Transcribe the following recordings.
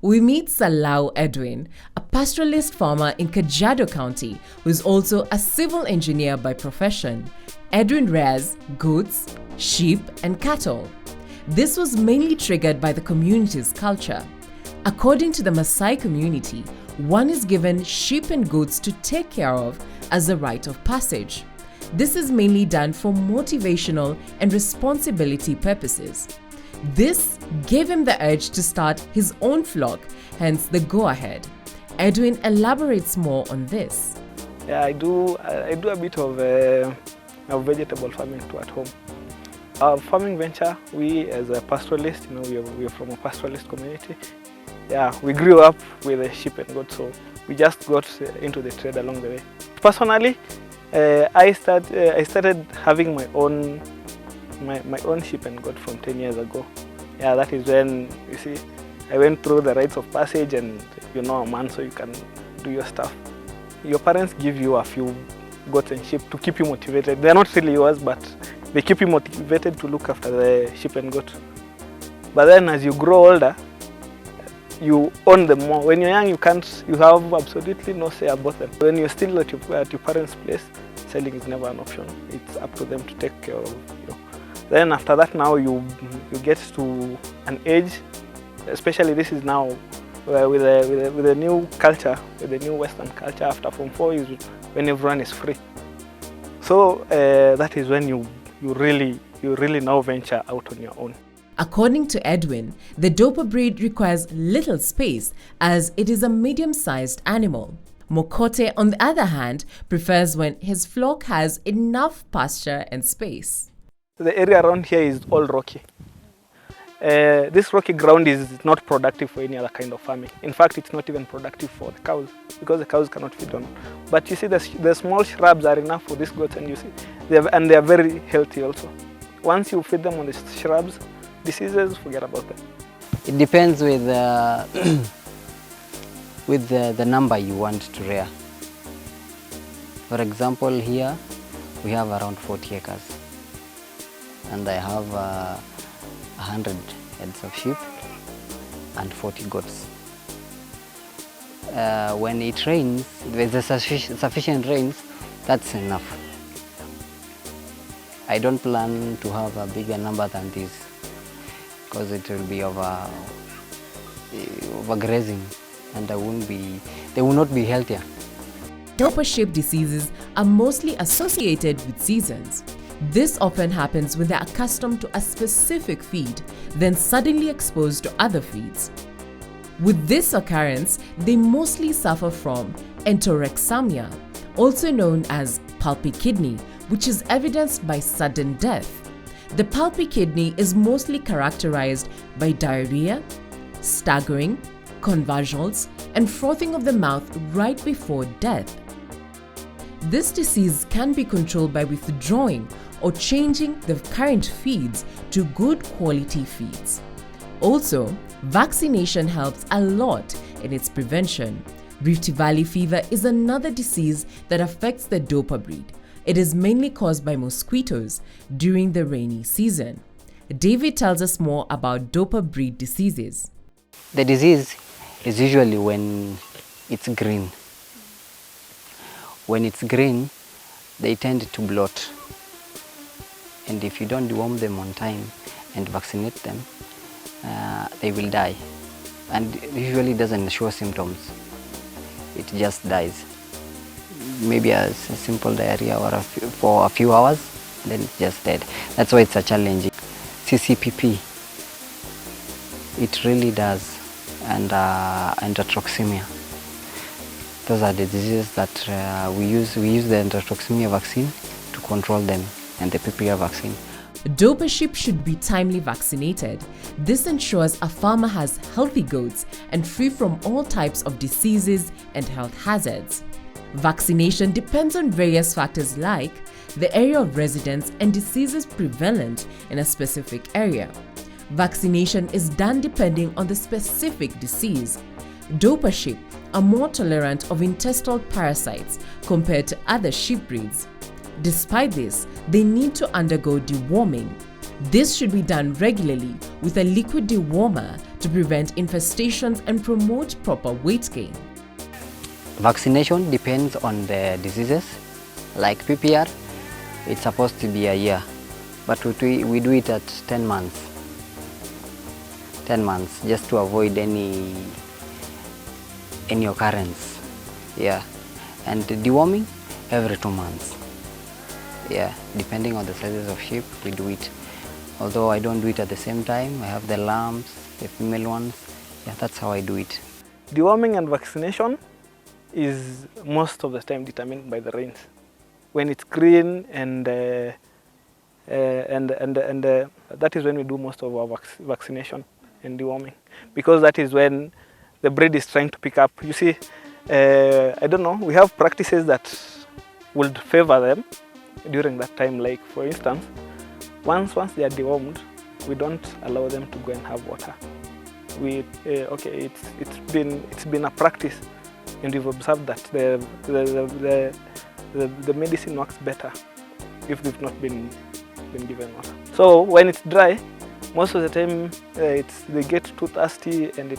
We meet Salau Edwin, a pastoralist farmer in Kajiado County who is also a civil engineer by profession. Edwin rears goats, sheep, and cattle. This was mainly triggered by the community's culture. According to the Maasai community, one is given sheep and goats to take care of as a rite of passage. This is mainly done for motivational and responsibility purposes. This gave him the urge to start his own flock, hence the go-ahead. Edwin elaborates more on this. Yeah, I do a bit of vegetable farming too at home. Our farming venture, we as a pastoralist, we are from a pastoralist community. Yeah, we grew up with a sheep and goat, so we just got into the trade along the way. Personally, I started having my own sheep and goat from 10 years ago. Yeah, that is when, you see, I went through the rites of passage, and a man, so you can do your stuff. Your parents give you a few goats and sheep to keep you motivated. They're not really yours, but they keep you motivated to look after the sheep and goat. But then as you grow older, you own them more. When you're young, you have absolutely no say about them. When you're still at your parents' place, selling is never an option. It's up to them to take care of you. Then after that, now you get to an age, especially this is now with the new culture, with the new Western culture. After Form 4 is when everyone is free. So that is when you really now venture out on your own. According to Edwin, the Dorper breed requires little space as it is a medium-sized animal. Mokote, on the other hand, prefers when his flock has enough pasture and space. The area around here is all rocky. This rocky ground is not productive for any other kind of farming. In fact, it's not even productive for the cows because the cows cannot feed on it. But you see, the small shrubs are enough for these goats, and you see, they are very healthy also. Once you feed them on the shrubs, diseases, forget about them. It depends with the number you want to rear. For example, here we have around 40 acres, and I have 100 heads of sheep and 40 goats. When it rains, if there's sufficient rains, that's enough. I don't plan to have a bigger number than this, because it will be overgrazing, and they will not be healthier. Dorper sheep diseases are mostly associated with seasons. This often happens when they are accustomed to a specific feed, then suddenly exposed to other feeds. With this occurrence, they mostly suffer from enterexemia, also known as pulpy kidney, which is evidenced by sudden death. The pulpy kidney is mostly characterized by diarrhea, staggering, convulsions, and frothing of the mouth right before death. This disease can be controlled by withdrawing or changing the current feeds to good quality feeds. Also, vaccination helps a lot in its prevention. Rift Valley fever is another disease that affects the Dorper breed. It is mainly caused by mosquitoes during the rainy season. David tells us more about Dorper breed diseases. The disease is usually when it's green. When it's green, they tend to bloat. And if you don't deworm them on time and vaccinate them, they will die. And usually doesn't show symptoms. It just dies. Maybe a simple diarrhea or for a few hours, then it's just dead. That's why it's a challenge. CCPP, it really does, and enterotoxemia. Those are the diseases that we use the enterotoxemia vaccine to control them, and the PPR vaccine. Dorper sheep should be timely vaccinated. This ensures a farmer has healthy goats and free from all types of diseases and health hazards. Vaccination depends on various factors like the area of residence and diseases prevalent in a specific area. Vaccination is done depending on the specific disease. Dorper sheep are more tolerant of intestinal parasites compared to other sheep breeds. Despite this, they need to undergo deworming. This should be done regularly with a liquid dewormer to prevent infestations and promote proper weight gain. Vaccination depends on the diseases. Like PPR, it's supposed to be a year, but we do it at 10 months. 10 months, just to avoid any occurrence. Yeah, and deworming every 2 months. Yeah, depending on the sizes of sheep, we do it. Although I don't do it at the same time, I have the lambs, the female ones. Yeah, that's how I do it. Deworming and vaccination is most of the time determined by the rains. When it's green and that is when we do most of our vaccination and deworming, because that is when the breed is trying to pick up. You see, I don't know, we have practices that would favor them during that time. Like for instance, once they are dewormed, we don't allow them to go and have water. Okay, it's been a practice, and we've observed that the medicine works better if they've not been given water. So when it's dry, most of the time they get too thirsty and they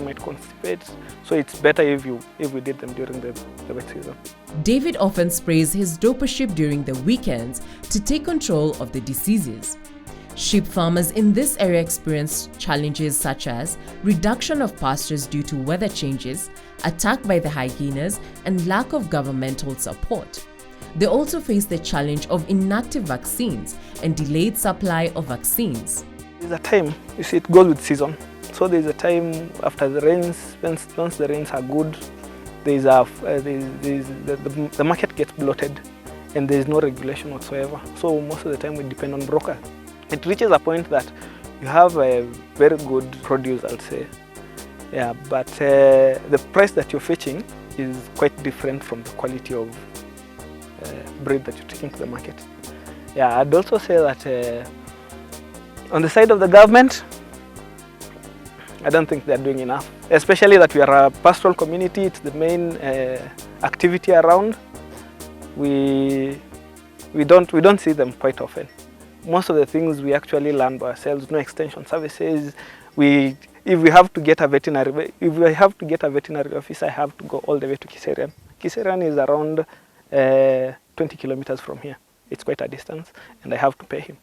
might constipate. So it's better if we did them during the wet season. David often sprays his Dorper sheep during the weekends to take control of the diseases. Sheep farmers in this area experience challenges such as reduction of pastures due to weather changes, attack by the hyenas, and lack of governmental support. They also face the challenge of inactive vaccines and delayed supply of vaccines. There's a time, you see, it goes with season. So there's a time after the rains, once the rains are good, the market gets bloated and there's no regulation whatsoever. So most of the time we depend on brokers. It reaches a point that you have a very good produce, I'll say. Yeah, but the price that you're fetching is quite different from the quality of breed that you're taking to the market. Yeah, I'd also say that on the side of the government, I don't think they're doing enough. Especially that we are a pastoral community, it's the main activity around. We don't see them quite often. Most of the things we actually learn by ourselves, no extension services. If we have to get a veterinary officer, I have to go all the way to Kiserian. Kiserian is around 20 kilometers from here. It's quite a distance, and I have to pay him.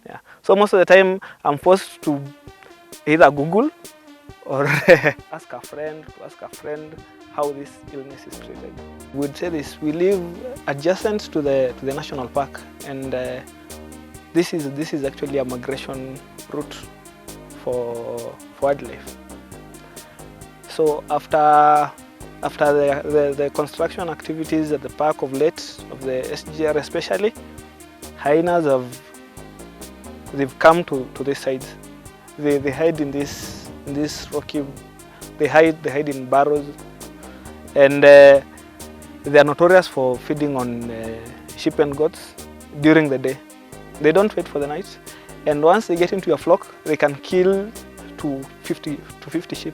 Yeah. So most of the time, I'm forced to either Google or ask a friend how this illness is treated. We would say this: we live adjacent to the national park, and this is actually a migration route for wildlife. So after the construction activities at the park of late, of the SGR especially, hyenas they've come to this side. They hide in this rocky. They hide in burrows, and they are notorious for feeding on sheep and goats during the day. They don't wait for the night, and once they get into your flock, they can kill to 50 sheep.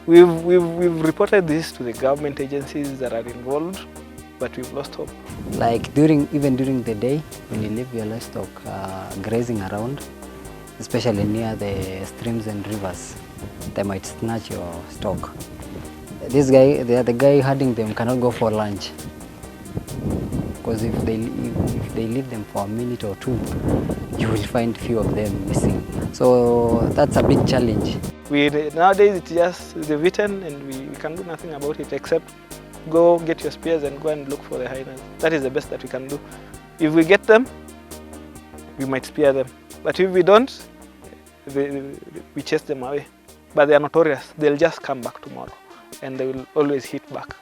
We've reported this to the government agencies that are involved, but we've lost hope. Like during the day, when you leave your livestock grazing around, especially near the streams and rivers, they might snatch your stock. The guy herding them cannot go for lunch, because if they leave them for a minute or two, you will find few of them missing. So that's a big challenge. Nowadays it's just the beaten, and we can do nothing about it except go get your spears and go and look for the hyenas. That is the best that we can do. If we get them, we might spear them. But if we don't, we chase them away. But they are notorious. They'll just come back tomorrow, and they will always hit back.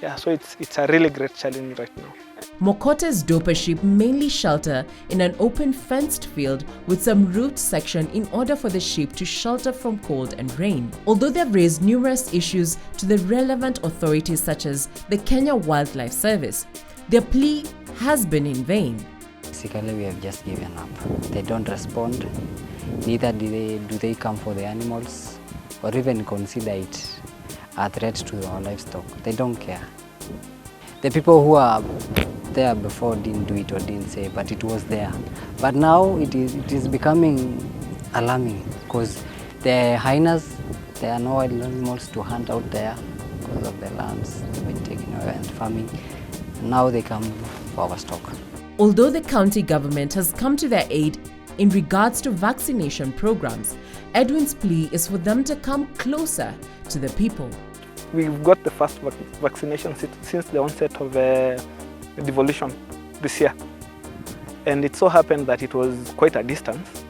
Yeah, so it's a really great challenge right now. Mokota's Dorper sheep mainly shelter in an open fenced field with some root section in order for the sheep to shelter from cold and rain. Although they've raised numerous issues to the relevant authorities such as the Kenya Wildlife Service, their plea has been in vain. Basically, we have just given up. They don't respond. Neither do they come for the animals or even consider it a threat to our livestock. They don't care. The people who are there before didn't do it or didn't say, but it was there. But now it is becoming alarming because the hyenas, there are no wild animals to hunt out there because of the lands being taken away and farming. Now they come for our stock. Although the county government has come to their aid in regards to vaccination programs, Edwin's plea is for them to come closer to the people. We've got the first vaccination since the onset of devolution this year. And it so happened that it was quite a distance.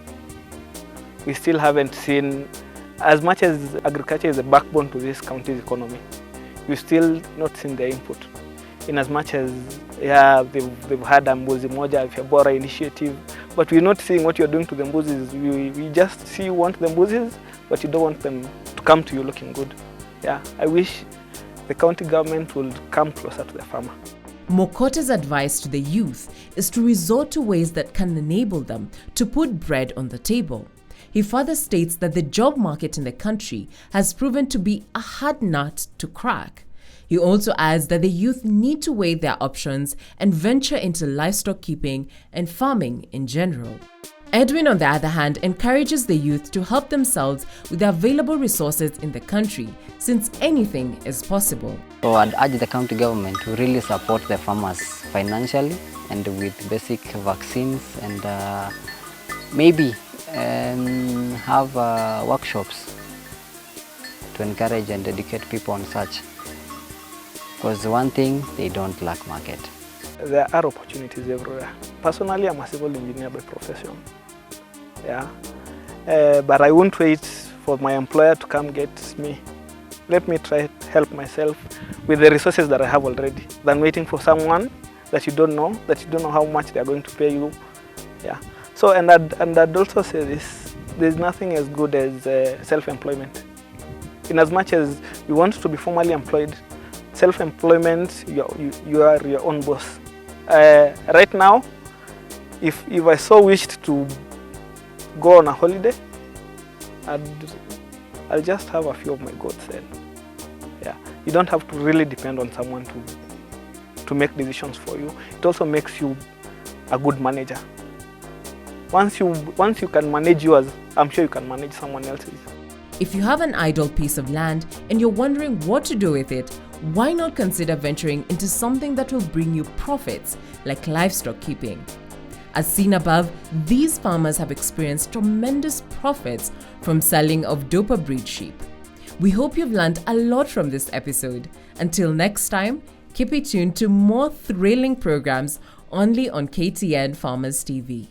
We still haven't seen, as much as agriculture is the backbone to this county's economy, we've still not seen their input. In as much as, yeah, they've had a Mbuzi Moja, Bora initiative, but we're not seeing what you're doing to the mbuzis. We just see you want the mbuzis, but you don't want them to come to you looking good. Yeah, I wish the county government would come closer to the farmer. Mokote's advice to the youth is to resort to ways that can enable them to put bread on the table. He further states that the job market in the country has proven to be a hard nut to crack. He also adds that the youth need to weigh their options and venture into livestock keeping and farming in general. Edwin, on the other hand, encourages the youth to help themselves with the available resources in the country, since anything is possible. So I'd urge the county government to really support the farmers financially and with basic vaccines, and maybe have workshops to encourage and educate people on such. Because one thing, they don't lack market. There are opportunities everywhere. Personally, I'm a civil engineer by profession. Yeah, but I won't wait for my employer to come get me. Let me try to help myself with the resources that I have already, than waiting for someone that you don't know how much they are going to pay you. Yeah. So, and I'd also say this: there's nothing as good as self-employment. In as much as you want to be formally employed, self-employment, you are your own boss. Right now, if I so wished to go on a holiday, I'll just have a few of my goats then. Yeah, you don't have to really depend on someone to make decisions for you. It also makes you a good manager. Once you can manage yours, I'm sure you can manage someone else's. If you have an idle piece of land and you're wondering what to do with it, why not consider venturing into something that will bring you profits, like livestock keeping? As seen above, these farmers have experienced tremendous profits from selling of Dorper breed sheep. We hope you've learned a lot from this episode. Until next time, keep it tuned to more thrilling programs only on KTN Farmers TV.